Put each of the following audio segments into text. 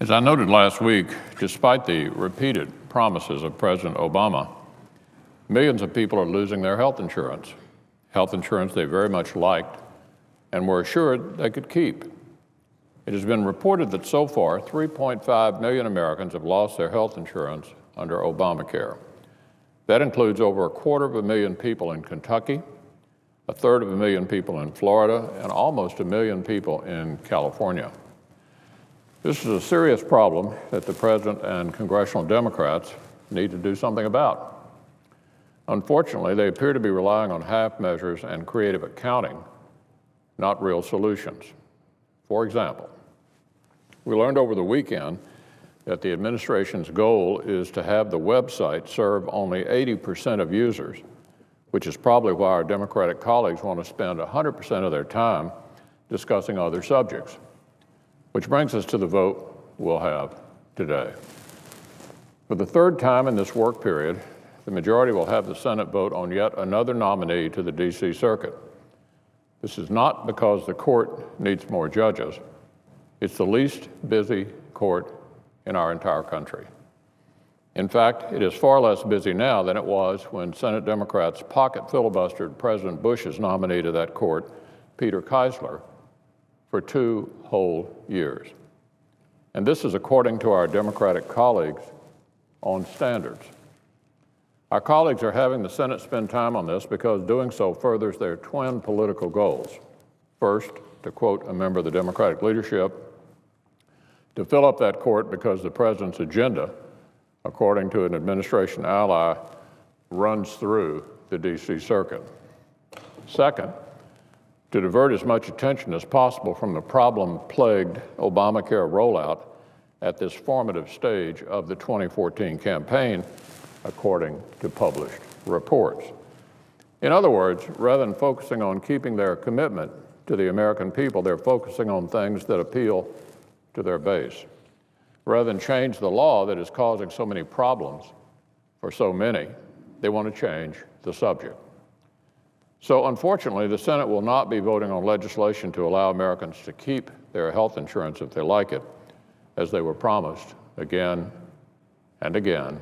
As I noted last week, despite the repeated promises of President Obama, millions of people are losing their health insurance they very much liked and were assured they could keep. It has been reported that so far, 3.5 million Americans have lost their health insurance under Obamacare. That includes over 250,000 people in Kentucky, 1/3 people in Florida, and almost 1 million people in California. This is a serious problem that the President and congressional Democrats need to do something about. Unfortunately, they appear to be relying on half measures and creative accounting, not real solutions. For example, we learned over the weekend that the administration's goal is to have the website serve only 80% of users, which is probably why our Democratic colleagues want to spend 100% of their time discussing other subjects. Which brings us to the vote we'll have today. For the third time in this work period, the majority will have the Senate vote on yet another nominee to the D.C. Circuit. This is not because the court needs more judges. It's the least busy court in our entire country. In fact, it is far less busy now than it was when Senate Democrats pocket filibustered President Bush's nominee to that court, Peter Keisler, for 2 whole years. And this is according to our Democratic colleagues on standards. Our colleagues are having the Senate spend time on this because doing so furthers their twin political goals. First, to quote a member of the Democratic leadership, to fill up that court because the president's agenda, according to an administration ally, runs through the D.C. Circuit. Second, to divert as much attention as possible from the problem-plagued Obamacare rollout at this formative stage of the 2014 campaign, according to published reports. In other words, rather than focusing on keeping their commitment to the American people, they're focusing on things that appeal to their base. Rather than change the law that is causing so many problems for so many, they want to change the subject. So unfortunately, the Senate will not be voting on legislation to allow Americans to keep their health insurance if they like it, as they were promised again and again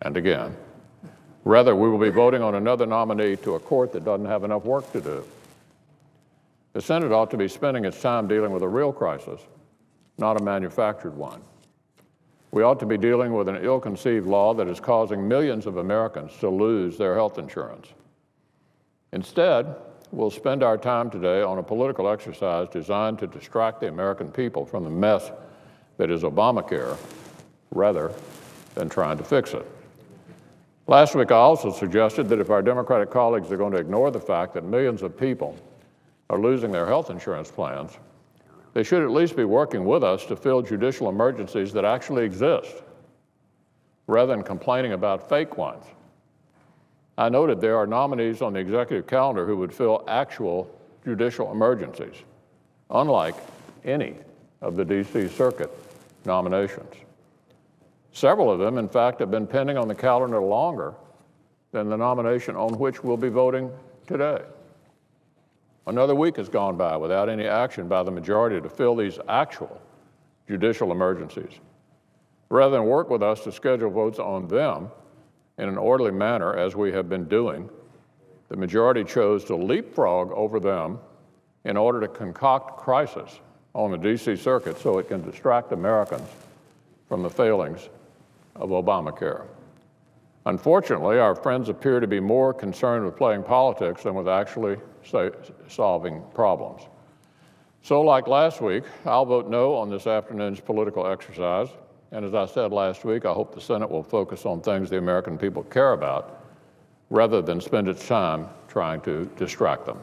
and again. Rather, we will be voting on another nominee to a court that doesn't have enough work to do. The Senate ought to be spending its time dealing with a real crisis, not a manufactured one. We ought to be dealing with an ill-conceived law that is causing millions of Americans to lose their health insurance. Instead, we'll spend our time today on a political exercise designed to distract the American people from the mess that is Obamacare, rather than trying to fix it. Last week, I also suggested that if our Democratic colleagues are going to ignore the fact that millions of people are losing their health insurance plans, they should at least be working with us to fill judicial emergencies that actually exist, rather than complaining about fake ones. I noted there are nominees on the executive calendar who would fill actual judicial emergencies, unlike any of the D.C. Circuit nominations. Several of them, in fact, have been pending on the calendar longer than the nomination on which we'll be voting today. Another week has gone by without any action by the majority to fill these actual judicial emergencies. Rather than work with us to schedule votes on them in an orderly manner, as we have been doing, the majority chose to leapfrog over them in order to concoct crisis on the D.C. Circuit so it can distract Americans from the failings of Obamacare. Unfortunately, our friends appear to be more concerned with playing politics than with actually solving problems. So like last week, I'll vote no on this afternoon's political exercise. And as I said last week, I hope the Senate will focus on things the American people care about rather than spend its time trying to distract them.